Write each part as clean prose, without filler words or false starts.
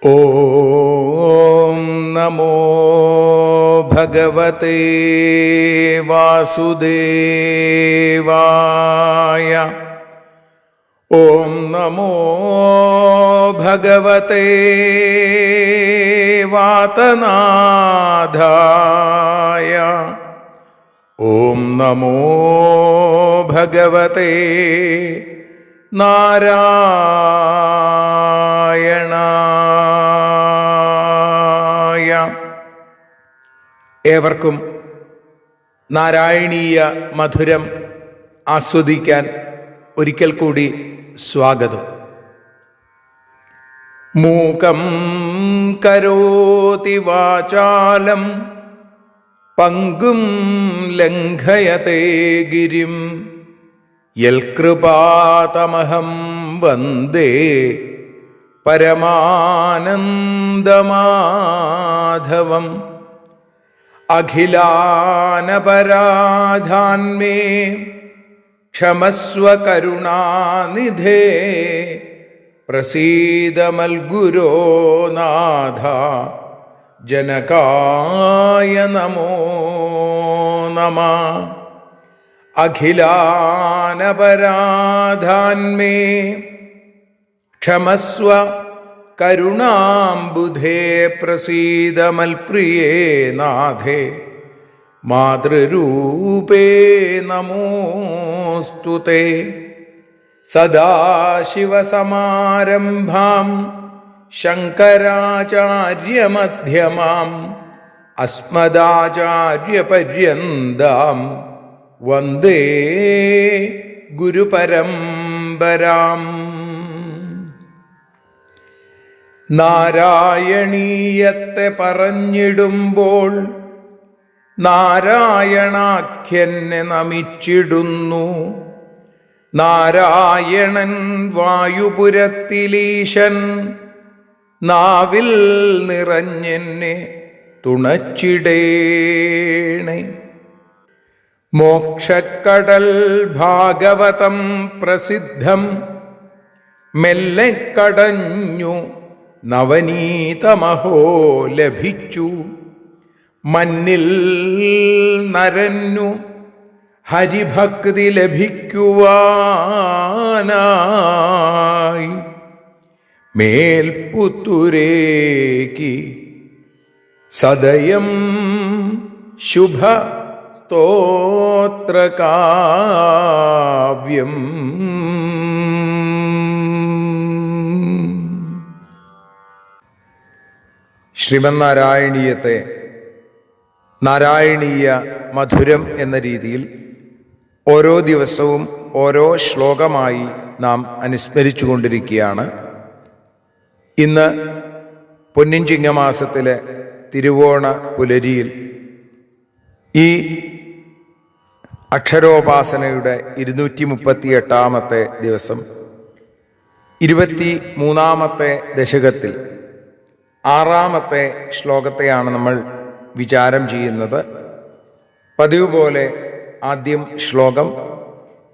ഓം നമോ ഭഗവതേ വാസുദേവായ. ഓം നമോ ഭഗവതേ വാതനാഥായ. ഓം നമോ ഭഗവതേ നാരായണായ. ഏവർക്കും നാരായണീയ മധുരം ആസ്വദിക്കാൻ ഒരിക്കൽ കൂടി സ്വാഗതം. മൂകം കരോതി വാചാലം പങ്കും ലംഘയതേ ഗിരിം യൽകൃപാതമഹം വന്ദേ പരമാനന്ദമാധവം. അഖിലാനപരാധാന്മേ ക്ഷമസ്വ കരുണാനിധേ പ്രസീദ മൽഗുരോ നാഥ ജനകായ നമോ നമഃ. അഖിലാനപരാധാന്മേ ക്ഷമസ്വ കരുണാംബുധേ പ്രസീദ മൽപ്രിയേ നാഥേ മാതൃരൂപേ നമോസ്തുതേ. സദാശിവസമാരംഭാം ശങ്കരാചാര്യമധ്യമാം അസ്മദാചാര്യപര്യന്താം വന്ദേ ഗുരുപരമ്പരാം. നാരായണീയത്തെ പറഞ്ഞിടുമ്പോൾ നാരായണാഖ്യനെ നമിച്ചിടുന്നു. നാരായണൻ വായുപുരത്തിലീശൻ നാവിൽ നിറഞ്ഞെന്നെ തുണച്ചിടേണേ. മോക്ഷക്കടൽ ഭാഗവതം പ്രസിദ്ധം മെല്ലെ കടഞ്ഞു നവനീതമഹോ ലഭിച്ചു. മന്നിൽ നരന്നു ഹരിഭക്തി ലഭിക്കുവാനായി മേൽപുത്തുരേക്ക് സദയം ശുഭ സ്തോത്രകാവ്യം. ശ്രീമന്നാരായണീയത്തെ നാരായണീയ മധുരം എന്ന രീതിയിൽ ഓരോ ദിവസവും ഓരോ ശ്ലോകമായി നാം അനുസ്മരിച്ചു കൊണ്ടിരിക്കുകയാണ്. ഇന്ന് പൊന്നിൻ ചിങ്ങമാസത്തിലെ തിരുവോണ പുലരിയിൽ ഈ അക്ഷരോപാസനയുടെ 238 ദിവസം 23 ദശകത്തിൽ 6 ശ്ലോകത്തെയാണ് നമ്മൾ വിചാരം ചെയ്യുന്നത്. പതിവ് പോലെ ആദ്യം ശ്ലോകം,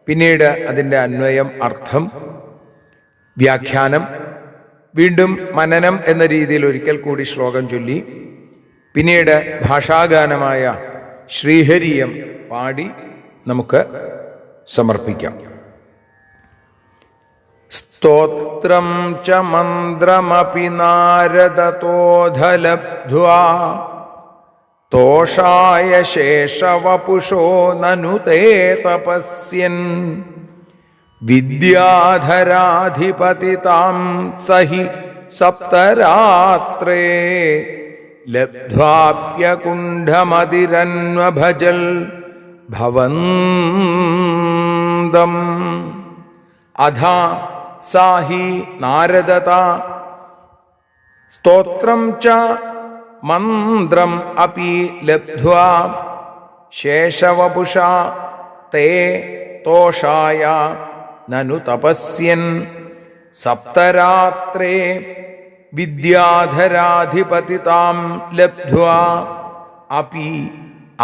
പിന്നീട് അതിൻ്റെ അന്വയം, അർത്ഥം, വ്യാഖ്യാനം, വീണ്ടും മനനം എന്ന രീതിയിൽ ഒരിക്കൽ കൂടി ശ്ലോകം ചൊല്ലി, പിന്നീട് ഭാഷാഗാനമായ ശ്രീഹരിയം പാടി നമുക്ക് സമർപ്പിക്കാം. സ്തോത്രം ച മന്ത്രമപി നാരദതോധലബ്ധ്വാ തോഷായ ശേഷവപുഷോ നനുതേ തപസ്യൻ വിദ്യാധരാധിപതിതാം സഹി സപ്തരാത്രേ ലബ്ധ്വാപ്യകുണ്ഠമതിരന്വഭജൽ ഭവന്തം. അഥാ സാഹി നാരദത സ്തോത്രം ച മന്ത്രം അപി ലബ്ധ്വാ ശേഷവപുഷാ തേ തോഷായ നനു തപസ്യൻ സപ്തരാത്രേ വിദ്യാധരാധിപതിതാം ലബ്ധ്വാ അപി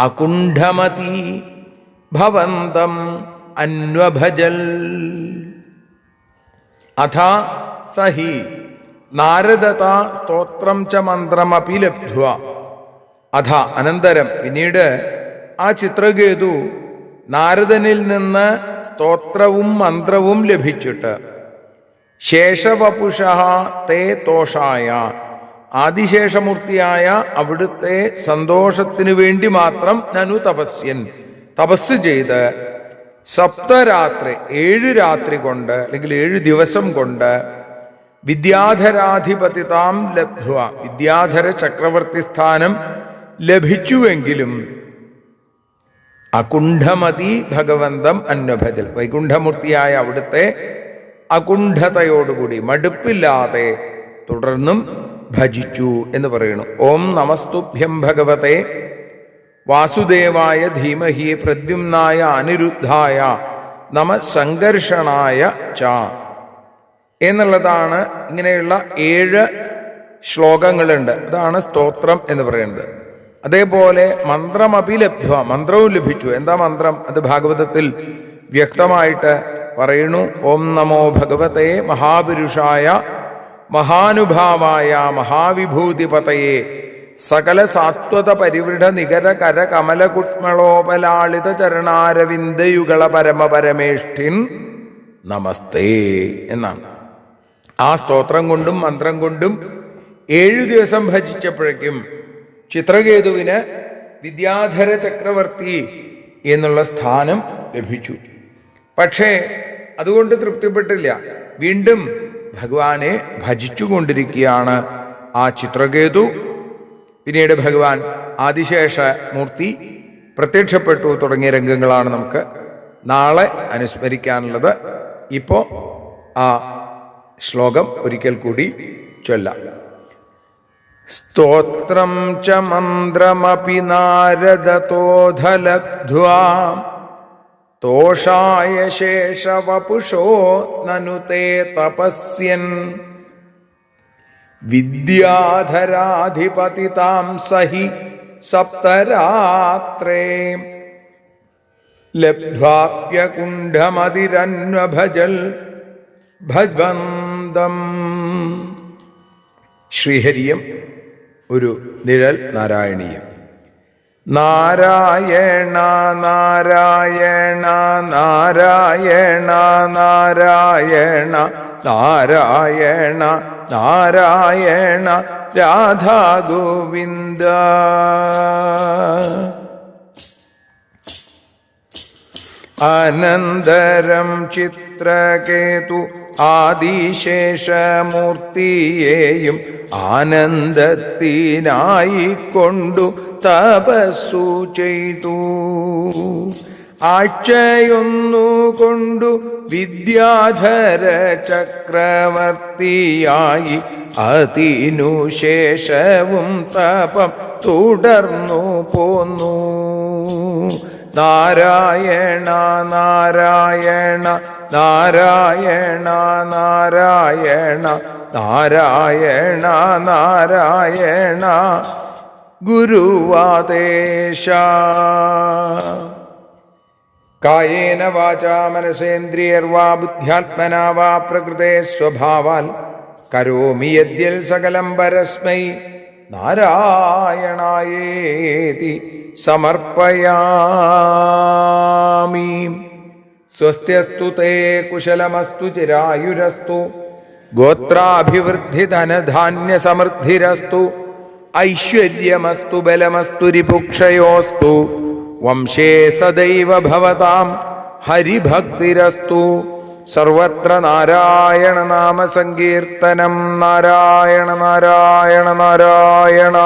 അകുണ്ഠമതി ഭവന്തം അന്വഭജൽ. അഥാ സഹി നാരദത സ്തോത്രം ച മന്ത്രമപി ലബ്ധ്വ. അഥ അനന്തരം പിന്നീട് ആ ചിത്രകേതു നാരദനിൽ നിന്ന് സ്തോത്രവും മന്ത്രവും ലഭിച്ചിട്ട് ശേഷവപുഷ തേ തോഷായ, ആദിശേഷമൂർത്തിയായ അവിടുത്തെ സന്തോഷത്തിനു വേണ്ടി മാത്രം നനു തപസ്യൻ, തപസ് ചെയ്ത് സപ്തരാത്രി 7 രാത്രി കൊണ്ട് അല്ലെങ്കിൽ 7 ദിവസം കൊണ്ട് വിദ്യാധരാധിപതിതാം ലബ്ധ്വ, വിദ്യാധര ചക്രവർത്തി സ്ഥാനം ലഭിച്ചുവെങ്കിലും അകുണ്ഠമതി ഭഗവന്തം അന്വഭജൽ, വൈകുണ്ഠമൂർത്തിയായ അവിടുത്തെ അകുണ്ഠതയോടുകൂടി മടുപ്പില്ലാതെ തുടർന്നും ഭജിച്ചു എന്ന് പറയുന്നു. ഓം നമസ്തുഭ്യം ഭഗവതേ വാസുദേവായ ധീമഹി പ്രദ്യുമ്നായ അനിരുദ്ധായ നമ സംഘർഷണായ ച എന്നുള്ളതാണ്. ഇങ്ങനെയുള്ള 7 ശ്ലോകങ്ങളുണ്ട്. അതാണ് സ്തോത്രം എന്ന് പറയുന്നത്. അതേപോലെ മന്ത്രമപി ലബ്ധ്വ, മന്ത്രവും ലഭിച്ചു. എന്താ മന്ത്രം? അത് ഭാഗവതത്തിൽ വ്യക്തമായിട്ട് പറയുന്നു. ഓം നമോ ഭഗവതേ മഹാപുരുഷായ മഹാനുഭാവായ മഹാവിഭൂതിപതയെ സകല സാത്വത പരിവൃഢ നികര കര കമല കുട്മളോപലാളിത ചരണാരവിന്ദയുഗള പരമപരമേഷ്ഠിൻ നമസ്തേ എന്നാണ്. ആ സ്തോത്രം കൊണ്ടും മന്ത്രം കൊണ്ടും 7 ദിവസം ഭജിച്ചപ്പോഴേക്കും ചിത്രകേതുവിന് വിദ്യാധര ചക്രവർത്തി എന്നുള്ള സ്ഥാനം ലഭിച്ചു. പക്ഷേ അതുകൊണ്ട് തൃപ്തിപ്പെട്ടില്ല. വീണ്ടും ഭഗവാനെ ഭജിച്ചുകൊണ്ടിരിക്കുകയാണ് ആ ചിത്രകേതു. പിന്നീട് ഭഗവാൻ ആദിശേഷ മൂർത്തി പ്രത്യക്ഷപ്പെട്ടു തുടങ്ങിയ രംഗങ്ങളാണ് നമുക്ക് നാളെ അനുസ്മരിക്കാനുള്ളത്. ഇപ്പോ ആ ശ്ലോകം ഒരിക്കൽ കൂടി ചൊല്ലാം. സ്തോത്രം ച മന്ത്രമപി നാരദതോധലബ്ധ്വാ തോഷായ ശേഷവപുഷോ നനു തേ തപസ്യൻ വിദ്യാധരാധിപതിതാം സഹി സപ്തരാത്രേ ലബ്ധ്വാപ്യകുണ്ഠമതിരന്വഭജൽ ഭജ്വന്തം. ശ്രീഹരിയം ഒരു നിഴൽ നാരായണീയം. നാരായണ നാരായണ നാരായണ നാരായണ നാരായണ നാരായണ രാധാ ഗോവിന്ദ. അനന്തരം ചിത്രകേതു ആദിശേഷമൂർത്തിയെയും ആനന്ദത്തിനായി കൊണ്ടു തപസ്സു ചെയ്തു. ആഴ്ചയൊന്നുകൊണ്ടു വിദ്യാധര ചക്രവർത്തിയായി അതിനുശേഷവും തപം തുടർന്നു പോന്നു. നാരായണ നാരായണ നാരായണ നാരായണ നാരായണ നാരായണ ഗുരുവാദേശ. കായേന വാചാ മനസേന്ദ്രിയർവാ ബുദ്ധ്യാത്മനാ വാ പ്രകൃതേ സ്വഭാവാൽ കരോമി യദ്യൽ സകലം പരസ്മൈ നാരായണായേതി സമർപ്പയാമി. സ്വസ്ത്യസ്തു തേ കുശലമസ്തു ചിരായുരസ്തു ഗോത്രാഭിവൃദ്ധി ധനധാന്യ സമൃദ്ധിരസ്തു ഐശ്വര്യമസ്തു ബലമസ്തു രിപുക്ഷയോസ്തു വംശേ സദൈവ ഭവതാം ഹരിഭക്തിരസ്തു. സർവത്ര നാരായണ നാമ സങ്കീർത്തനം. നാരായണ നാരായണ നാരായണ.